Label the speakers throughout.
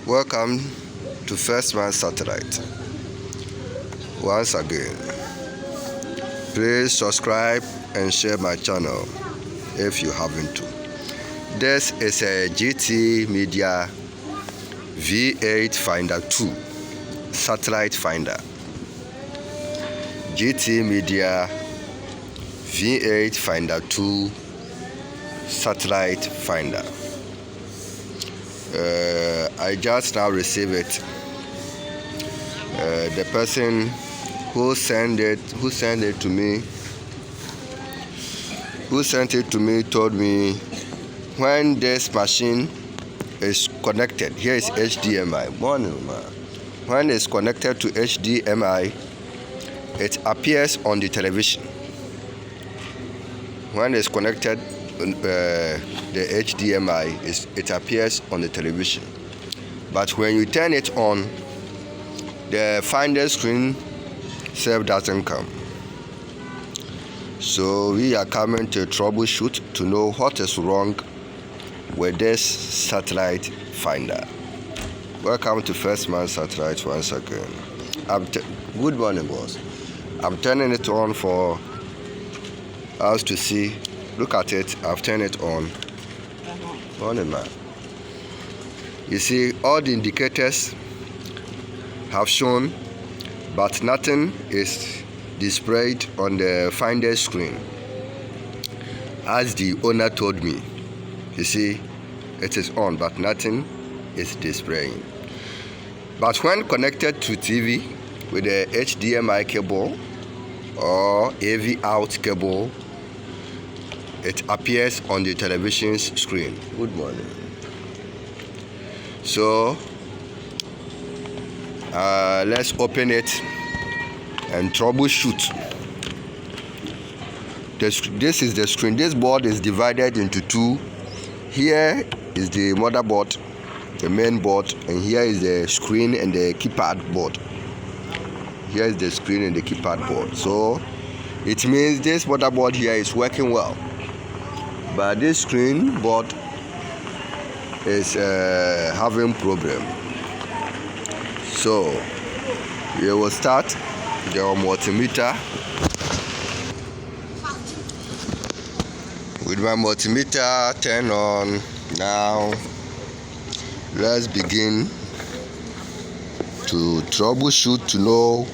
Speaker 1: Welcome to First Man Satellite. Once again, please subscribe and share my channel if you haven't to. This is a Gtmedia V8 Finder 2 satellite finder. Gtmedia V8 Finder 2 satellite finder. I just now received it. The person who sent it to me told me when this machine is connected, here is HDMI. When it's connected to HDMI, it appears on the television. When it's connected the HDMI, it appears on the television. But when you turn it on, the finder screen itself doesn't come. So we are coming to troubleshoot to know what is wrong with this satellite finder. Welcome to First Man Satellite once again. Good morning, boss. I'm turning it on for us to see. Look at it. I've turned it on. Morning, man. You see, all the indicators have shown, but nothing is displayed on the finder screen, as the owner told me. You see, it is on, but nothing is displaying. But when connected to TV with the HDMI cable or AV out cable, it appears on the television screen. Good morning. So let's open it and troubleshoot. This is the screen. This board is divided into two. Here is the motherboard, the main board, and here is the screen and the keypad board. Here is the screen and the keypad board. So it means this motherboard here is working well, but this screen board is having problem. So we will start the multimeter. With my multimeter turned on now, let's begin to troubleshoot to know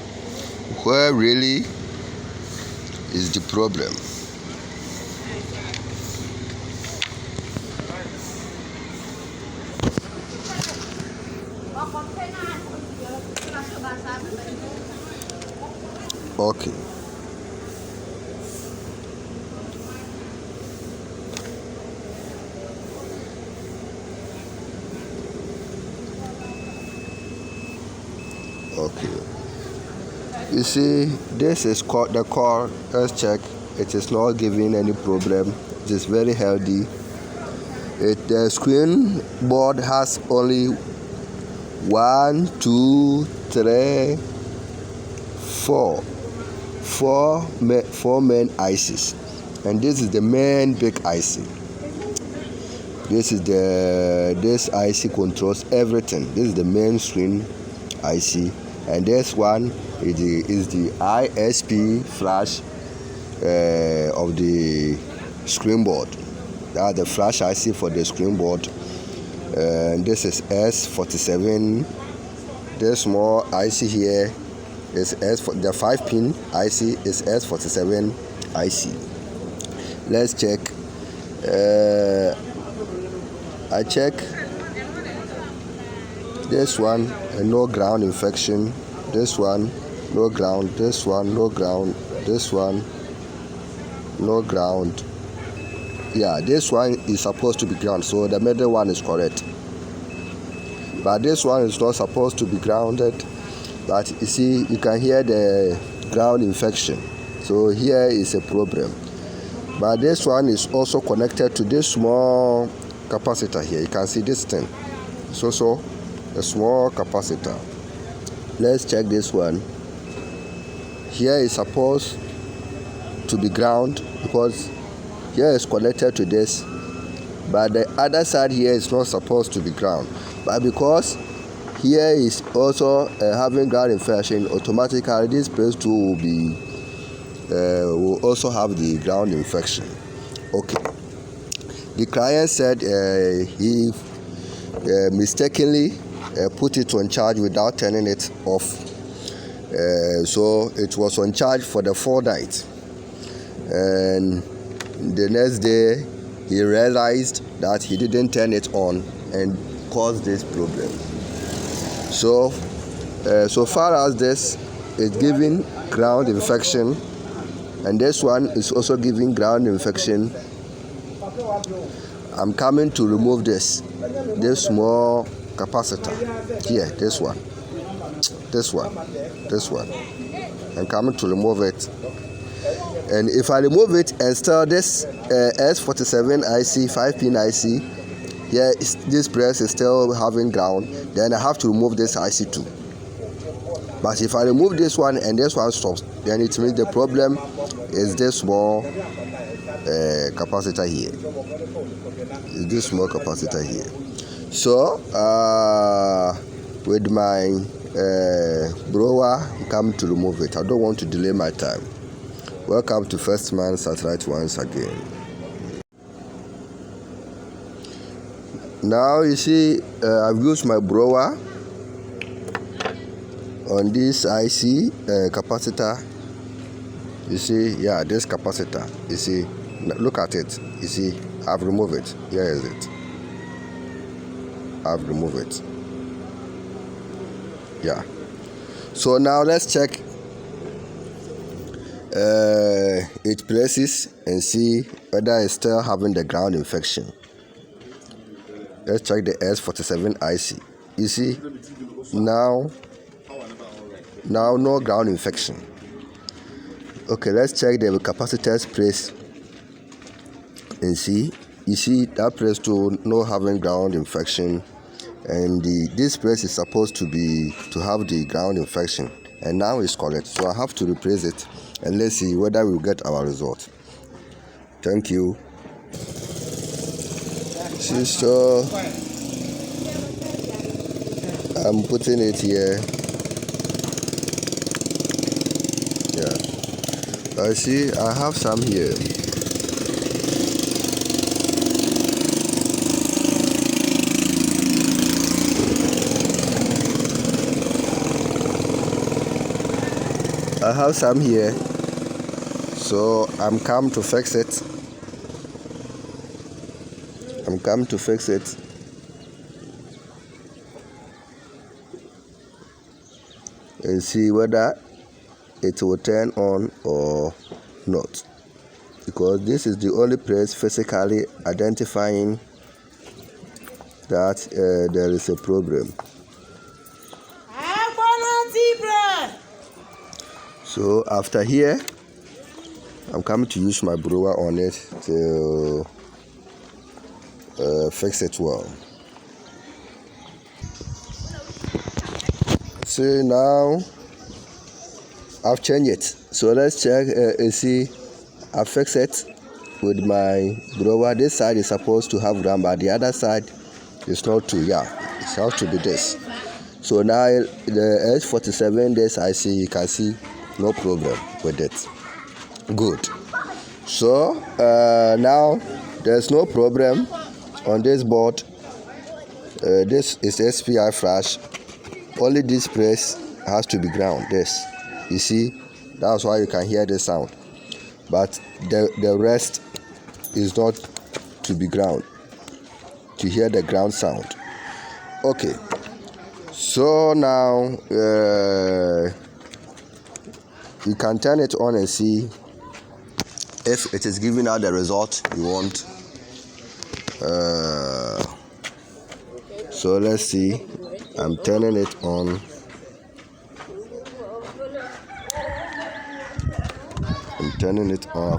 Speaker 1: where really is the problem. Okay. Okay. You see, this is the core. Let's check. It is not giving any problem. It is very healthy. The screen board has only 1, 2, 3, 4 main ICs, and this is the main big IC. This IC controls everything. This is the main screen IC, and this one is the ISP flash of the screen board. That's the flash IC for the screen board. And this is S47. This small IC here is the 5-pin IC is S47 IC. Let's check. I check this one, no ground infection. This one, no ground. This one, no ground. This one, no ground. Yeah, this one is supposed to be ground, so the middle one is correct. But this one is not supposed to be grounded. But you see, you can hear the ground infection. So here is a problem. But this one is also connected to this small capacitor here. You can see this thing. It's also a small capacitor. Let's check this one. Here is supposed to be ground because here is connected to this, but the other side here is not supposed to be ground. But because here is also having ground infection, automatically this place too will also have the ground infection. Okay, the client said he mistakenly put it on charge without turning it off, so it was on charge for the fortnight, and the next day he realized that he didn't turn it on and caused this problem. So far as this is giving ground infection, and this one is also giving ground infection, I'm coming to remove this small capacitor here, this one. I'm coming to remove it, and if I remove it and still this S47 IC 5-pin IC here, this press is still having ground, then I have to remove this IC too. But if I remove this one and this one stops, then it means the problem is this small capacitor here. So with my blower, I'm coming to remove it. I don't want to delay my time. Welcome to First Man Satellite once again. Now you see, I've used my blower on this IC capacitor. You see, yeah, this capacitor. You see, look at it. You see, I've removed it. Here is it. I've removed it. Yeah. So now let's check its places and see whether it's still having the ground infection. Let's check the S47 IC. You see, now no ground infection. Okay, let's check the capacitor's place and see. You see that place to no having ground infection, and this place is supposed to have the ground infection, and now it's correct. So I have to replace it, and let's see whether we'll get our result. Thank you. See, so I'm putting it here. Yeah, I see I have some here. I have some here, so I'm come to fix it. And see whether it will turn on or not, because this is the only place physically identifying that there is a problem. So after here, I'm coming to use my blower on it to fix it well. See, now I've changed it. So let's check and see. I fix it with my blower. This side is supposed to have ground, but the other side is not too. Yeah, it has to be this. So now the S47, this I see, you can see no problem with it. Good. So now there's no problem on this board. This is SPI flash. Only this place has to be ground. This, you see, that's why you can hear the sound, but the rest is not to be ground, to hear the ground sound. Okay, so now you can turn it on and see if it is giving out the result you want. So let's see. I'm turning it on. I've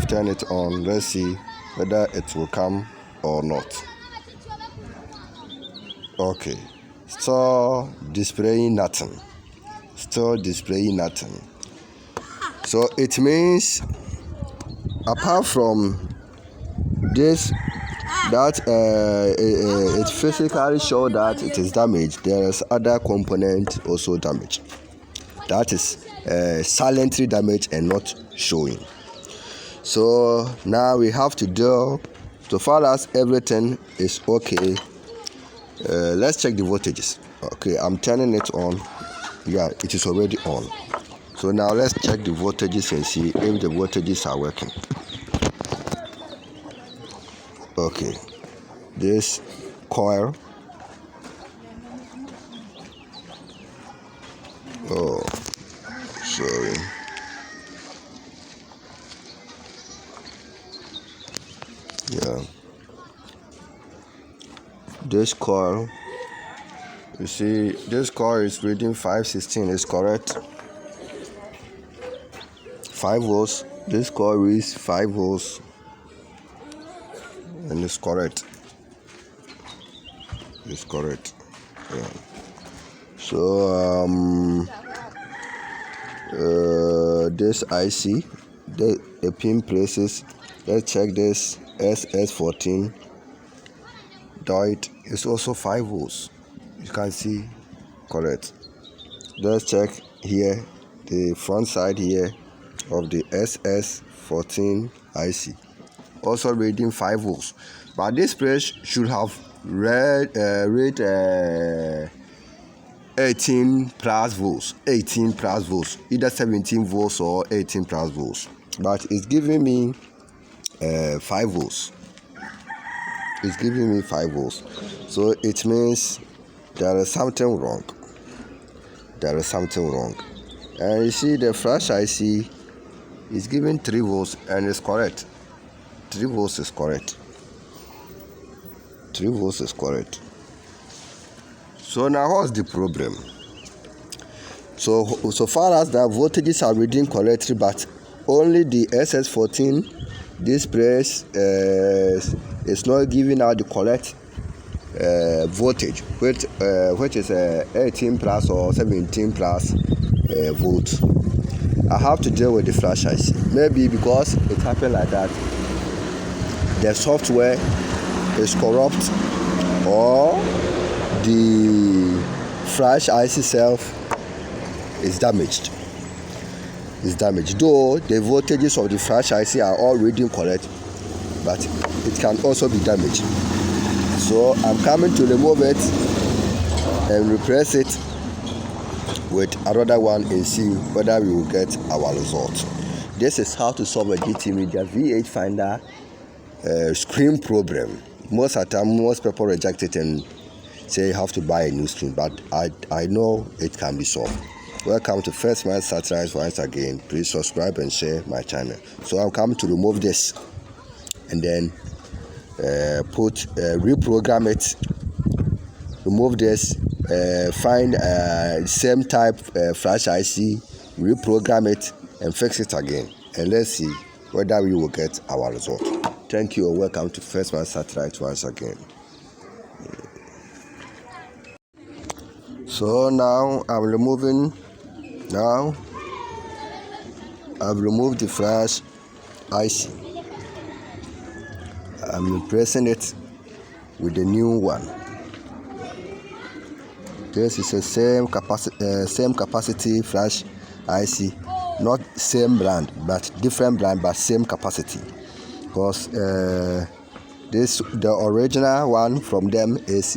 Speaker 1: turned it on. Let's see whether it will come or not. Okay. Still displaying nothing. So it means apart from this that it physically show that it is damaged, there is other component also damaged. That is silently damaged and not showing. So now we have to do, so far as everything is okay, let's check the voltages. Okay, I'm turning it on. Yeah, it is already on. So now let's check the voltages and see if the voltages are working. Okay, this coil, oh sorry, yeah, this coil, you see this coil is reading 516, is correct, 5 volts. This coil reads 5 volts and it's correct, it's correct, yeah. So this IC, the pin places, let's check this SS14 dot is also 5 volts, you can see, correct. Let's check here the front side here of the SS14 IC, also reading 5 volts, but this place should have read 18 plus volts, 18 plus volts, either 17 volts or 18 plus volts, but it's giving me 5 volts. It's giving me 5 volts, so it means there is something wrong. There is something wrong. And you see the flash IC is giving 3 volts and it's correct. 3 volts is correct. 3 volts is correct. So now what's the problem? So far as the voltages are reading correctly, but only the SS14, this place is not giving out the correct voltage, which is 18 plus or 17 plus volts. I have to deal with the flash IC. Maybe because it happened like that, the software is corrupt, or the flash IC itself is damaged. It's damaged. Though the voltages of the flash IC are all reading correct, but it can also be damaged. So I'm coming to remove it and replace it with another one and see whether we will get our result. This is how to solve a Gtmedia V8 Finder screen problem. Most of the time, most people reject it and say you have to buy a new screen, but I know it can be solved. Welcome to First Man Satellite once again. Please subscribe and share my channel. So I'm coming to remove this and then reprogram it, remove this, find same type flash IC, reprogram it and fix it again, and let's see whether we will get our result. Thank you and welcome to First Man Satellite once again. So now I've removed the flash IC. I'm replacing it with the new one. This is the same capacity flash IC, not same brand but different brand, but same capacity, because the original one from them is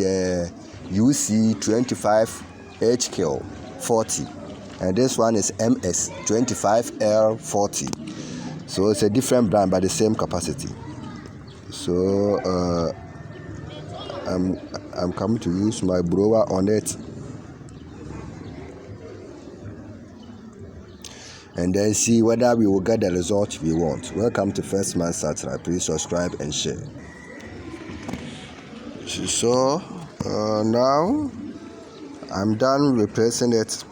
Speaker 1: UC25HK40 and this one is MS25L40, so it's a different brand but the same capacity. So I'm coming to use my blower on it and then see whether we will get the result we want. Welcome to First Man Satellite. Please subscribe and share. So now I'm done replacing it.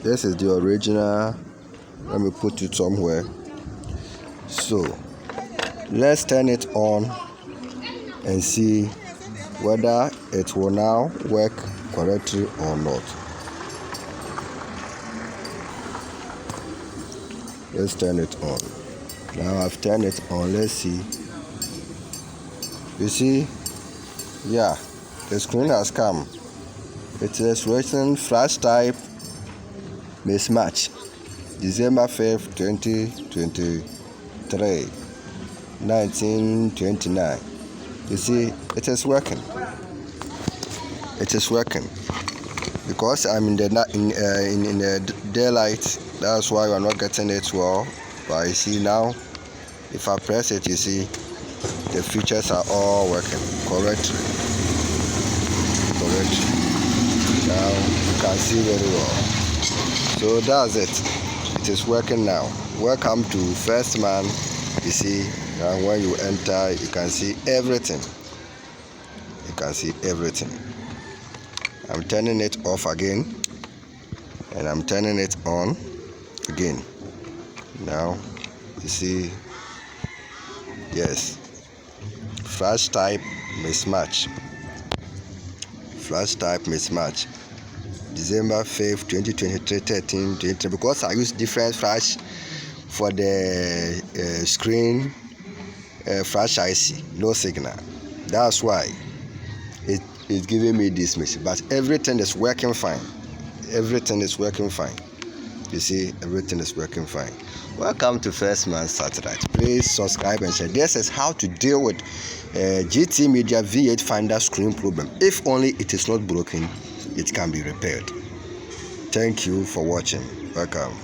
Speaker 1: This is the original. Let me put it somewhere. So let's turn it on and see whether it will now work correctly or not. Let's turn it on. Now I've turned it on. Let's see You see, yeah, the screen has come. It is written flash type mismatch, December 5th, 2023, 1929. You see, it is working. It is working because I'm in the daylight. That's why we're not getting it well. But you see now, if I press it, you see the features are all working correctly. Now you can see very well. So that's it. It is working now. Welcome to First Man. You see, and when you enter, you can see everything. You can see everything. I'm turning it off again, and I'm turning it on again. Now you see, yes, flash type mismatch. Flash type mismatch, December 5th, 2023, 13:23. Because I use different flash for the screen flash IC, no signal. That's why it's giving me this message. But everything is working fine. Everything is working fine. You see, everything is working fine. Welcome to First Man Satellite. Please subscribe and share. This is how to deal with Gtmedia V8 Finder screen problem. If only it is not broken, it can be repaired. Thank you for watching. Welcome.